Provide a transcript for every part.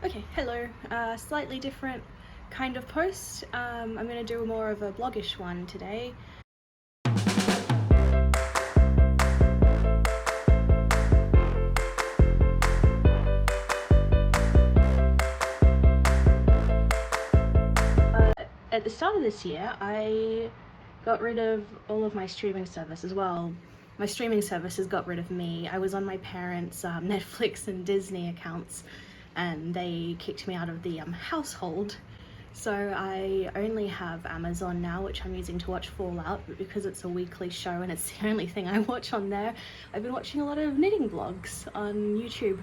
Okay, hello. Slightly different kind of post. I'm going to do more of a bloggish one today. At the start of this year, I got rid of all of my streaming service as well. My streaming services got rid of me. I was on my parents' Netflix and Disney accounts, and they kicked me out of the household. So I only have Amazon now, which I'm using to watch Fallout, but because it's a weekly show and it's the only thing I watch on there, I've been watching a lot of knitting vlogs on YouTube.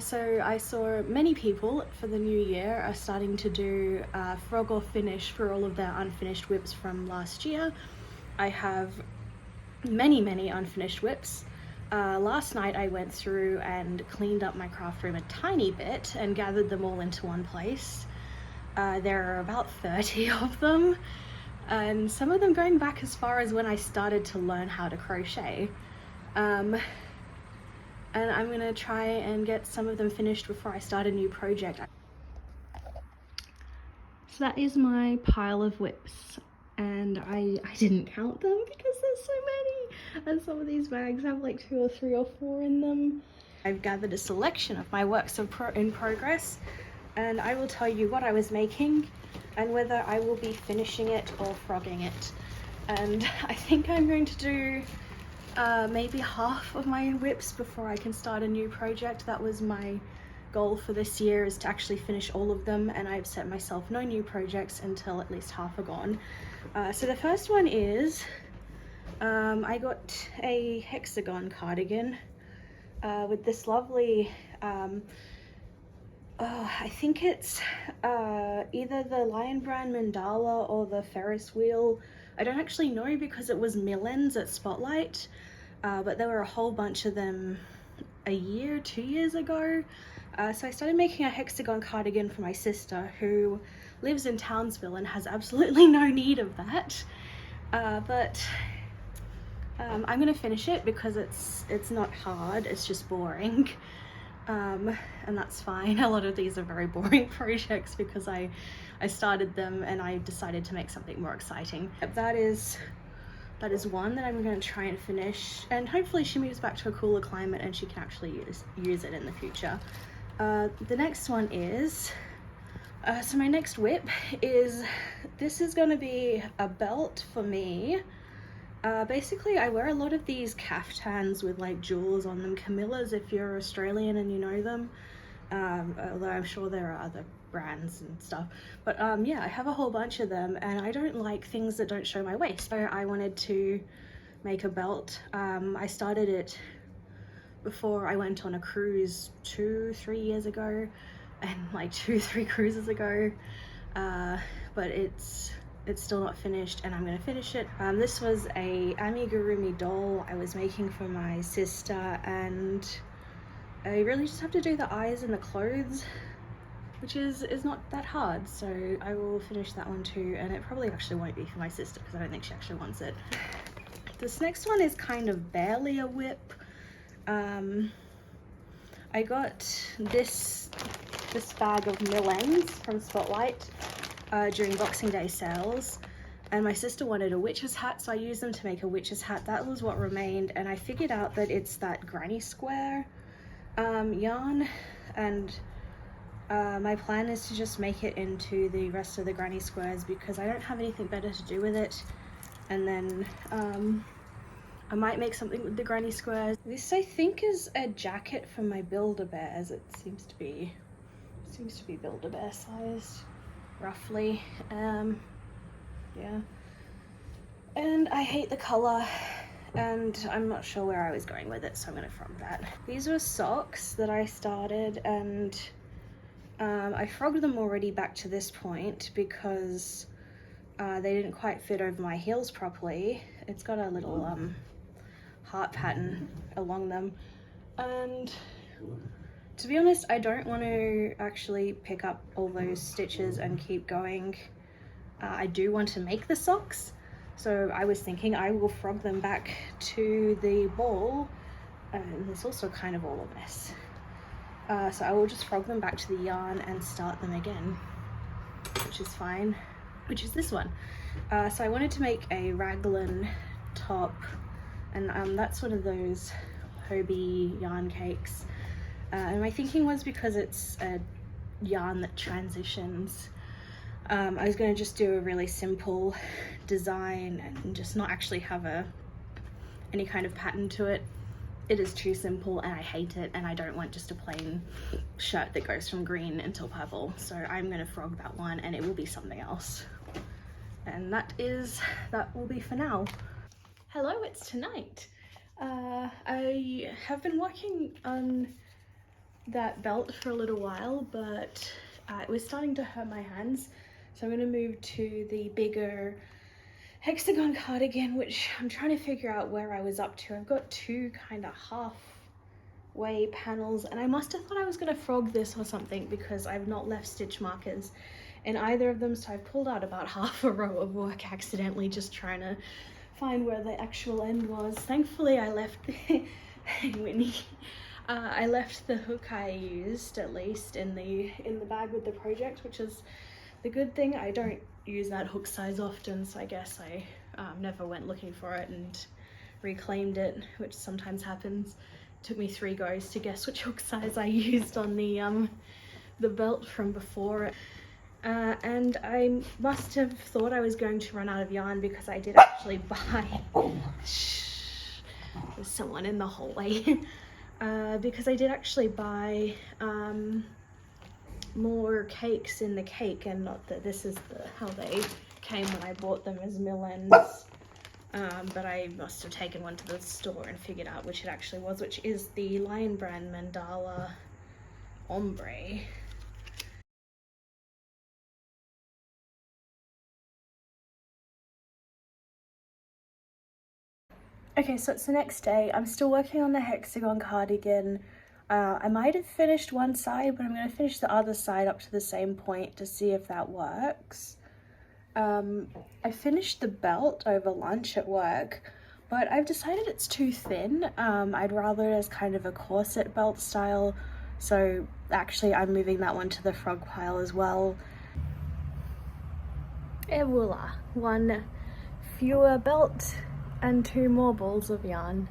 So I saw many people for the new year are starting to do frog or finish for all of their unfinished WIPs from last year. I have many unfinished WIPs. Last night I went through and cleaned up my craft room a tiny bit and gathered them all into one place. There are about 30 of them, and some of them going back as far as when I started to learn how to crochet. And I'm gonna try and get some of them finished before I start a new project. So that is my pile of WIPs, and I didn't count them because there's so many, and some of these bags have like 2 or 3 or 4 in them. I've gathered a selection of my works in progress, and I will tell you what I was making and whether I will be finishing it or frogging it. And I think I'm going to do maybe half of my WIPs before I can start a new project. That was my goal for this year, is to actually finish all of them, and I've set myself no new projects until at least half are gone. So the first one is I got a hexagon cardigan with this lovely I think it's either the Lion Brand mandala or the Ferris wheel. I don't actually know because it was mill-ends at Spotlight, but there were a whole bunch of them a year, 2 years ago. So I started making a hexagon cardigan for my sister, who lives in Townsville and has absolutely no need of that. But I'm gonna finish it because it's not hard, it's just boring. And that's fine. A lot of these are very boring projects because I started them and I decided to make something more exciting. That is one that I'm going to try and finish, and hopefully she moves back to a cooler climate and she can actually use it in the future. The next one is so my next WIP is, this is going to be a belt for me. Basically I wear a lot of these caftans with like jewels on them, Camillas if you're Australian and you know them, although I'm sure there are other brands and stuff, but yeah, I have a whole bunch of them and I don't like things that don't show my waist, so I wanted to make a belt. I started it before I went on a cruise 2-3 years ago, and like 2-3 cruises ago, but it's still not finished, and I'm gonna finish it. This was a amigurumi doll I was making for my sister, and I really just have to do the eyes and the clothes, which is not that hard, so I will finish that one too, and it probably actually won't be for my sister because I don't think she actually wants it. This next one is kind of barely a WIP. I got this bag of mill-ends from Spotlight during Boxing Day sales, and my sister wanted a witch's hat, so I used them to make a witch's hat. That was what remained, and I figured out that it's that granny square yarn, and my plan is to just make it into the rest of the granny squares because I don't have anything better to do with it, and then I might make something with the granny squares. This I think is a jacket for my Build-A-Bears. It seems to be Build-A-Bear sized roughly. Yeah, and I hate the color and I'm not sure where I was going with it, so I'm gonna frog that. These were socks that I started, and I frogged them already back to this point because they didn't quite fit over my heels properly. It's got a little heart pattern along them, and to be honest, I don't want to actually pick up all those stitches and keep going. I do want to make the socks, so I was thinking I will frog them back to the ball, and it's also kind of all a mess. so I will just frog them back to the yarn and start them again, which is fine, which is this one. So I wanted to make a raglan top, and that's one of those Hobie yarn cakes. And my thinking was, because it's a yarn that transitions, I was going to just do a really simple design and just not actually have any kind of pattern to it. It is too simple and I hate it, and I don't want just a plain shirt that goes from green until purple. So I'm going to frog that one and it will be something else. And that will be for now. Hello, it's tonight. I have been working on that belt for a little while, but it was starting to hurt my hands. So I'm going to move to the bigger hexagon cardigan, which I'm trying to figure out where I was up to. I've got two kind of halfway panels, and I must have thought I was going to frog this or something because I've not left stitch markers in either of them. So I pulled out about half a row of work accidentally, just trying to find where the actual end was. Thankfully I left hey Whitney, I left the hook I used at least in the bag with the project, which is the good thing. I don't use that hook size often, so I guess I never went looking for it and reclaimed it, which sometimes happens. It took me 3 goes to guess which hook size I used on the belt from before. And I must have thought I was going to run out of yarn because I did actually buy there's someone in the hallway. Because I did actually buy more cakes in the cake, and not that this is how they came when I bought them as mill ends. But I must have taken one to the store and figured out which it actually was, which is the Lion Brand Mandala Ombre. Okay, so it's the next day. I'm still working on the hexagon cardigan. I might have finished one side, but I'm going to finish the other side up to the same point to see if that works. I finished the belt over lunch at work, but I've decided it's too thin. I'd rather it as kind of a corset belt style, so actually I'm moving that one to the frog pile as well. Et voila, one fewer belt and 2 more balls of yarn.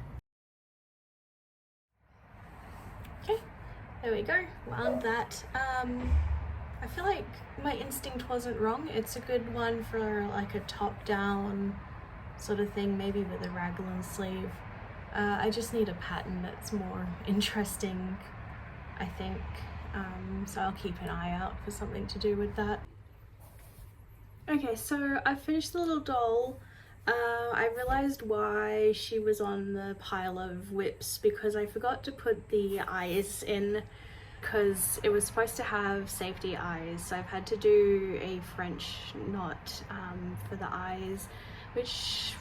Okay, there we go, wound that. I feel like my instinct wasn't wrong. It's a good one for like a top down sort of thing, maybe with a raglan sleeve. I just need a pattern that's more interesting, I think. So I'll keep an eye out for something to do with that. Okay, so I finished the little doll. I realized why she was on the pile of WIPS, because I forgot to put the eyes in, because it was supposed to have safety eyes. So I've had to do a French knot for the eyes, which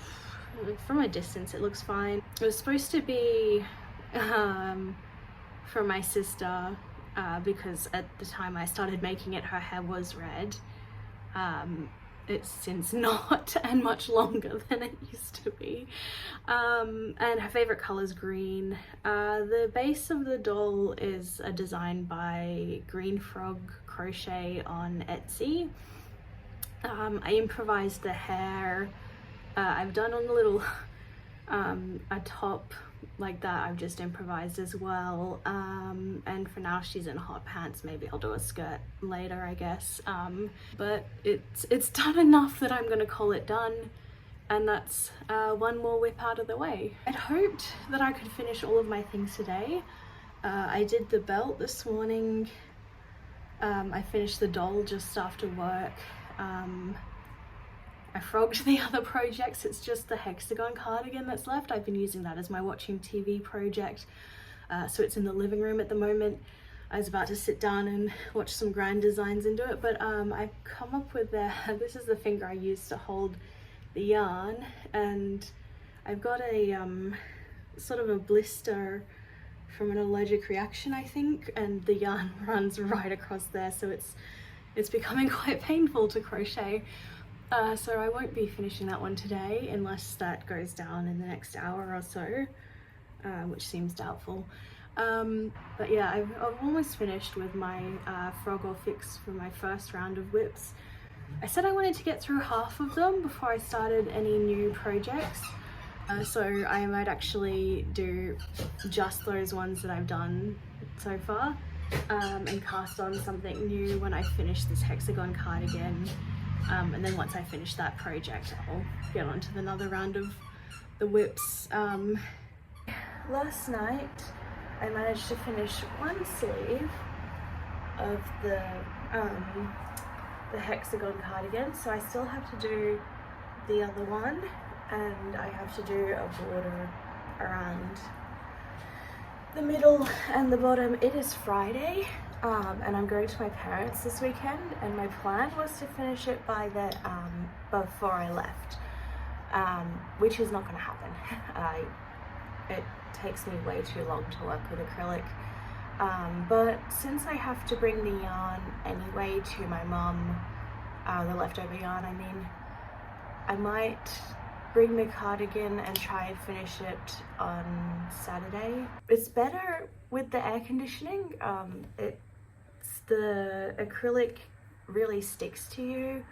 from a distance it looks fine. It was supposed to be for my sister, because at the time I started making it, her hair was red. It's since not, and much longer than it used to be. And her favorite color is green. The base of the doll is a design by Green Frog Crochet on Etsy. I improvised the hair. I've done on the little a top like that. I've just improvised as well. And for now she's in hot pants. Maybe I'll do a skirt later, I guess. But it's done enough that I'm gonna call it done, and that's one more whip out of the way. I'd hoped that I could finish all of my things today. I did the belt this morning. I finished the doll just after work. I frogged the other projects. It's just the hexagon cardigan that's left. I've been using that as my watching TV project. So it's in the living room at the moment. I was about to sit down and watch some grand designs and do it, but I've come up with this is the finger I use to hold the yarn, and I've got a sort of a blister from an allergic reaction, I think, and the yarn runs right across there, so it's becoming quite painful to crochet. So I won't be finishing that one today unless that goes down in the next hour or so, which seems doubtful. But yeah, I've almost finished with my frog or fix for my first round of WIPS. I said I wanted to get through half of them before I started any new projects. So I might actually do just those ones that I've done so far, and cast on something new when I finish this hexagon cardigan. And then once I finish that project, I'll get on to another round of the WIPS. Last night I managed to finish one sleeve of the hexagon cardigan, so I still have to do the other one, and I have to do a border around the middle and the bottom. It is Friday, and I'm going to my parents this weekend, and my plan was to finish it by the before I left, which is not going to happen. It takes me way too long to work with acrylic, but since I have to bring the yarn anyway to my mum, the leftover yarn I mean, I might bring the cardigan and try and finish it on Saturday. It's better with the air conditioning. The acrylic really sticks to you.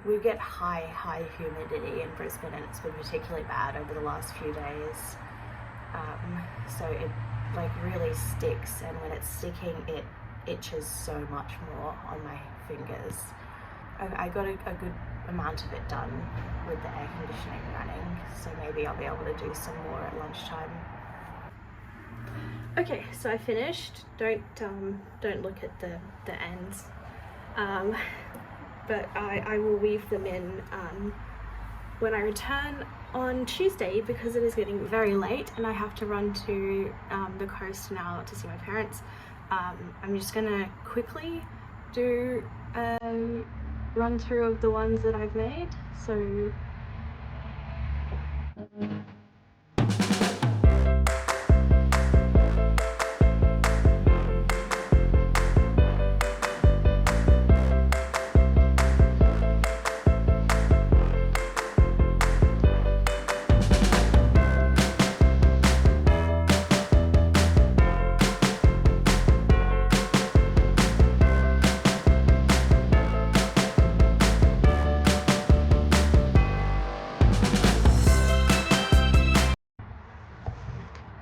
We get high humidity in Brisbane, and it's been particularly bad over the last few days. So it like really sticks, and when it's sticking, it itches so much more on my fingers. I got a good amount of it done with the air conditioning running, so maybe I'll be able to do some more at lunchtime. Okay, so I finished. Don't look at the ends, but I will weave them in when I return on Tuesday, because it is getting very late and I have to run to the coast now to see my parents. I'm just gonna quickly do a run through of the ones that I've made. So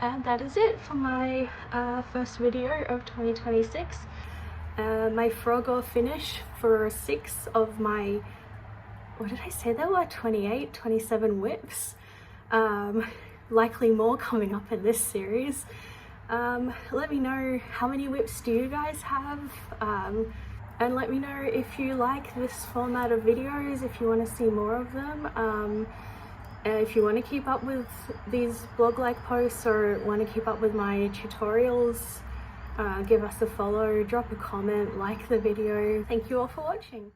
and that is it for my first video of 2026. My frog or finish for 6 of my, what did I say, there were 27 WIPs. Likely more coming up in this series. Let me know how many WIPs do you guys have, and let me know if you like this format of videos, if you want to see more of them. If you want to keep up with these blog-like posts or want to keep up with my tutorials, give us a follow, drop a comment, like the video. Thank you all for watching.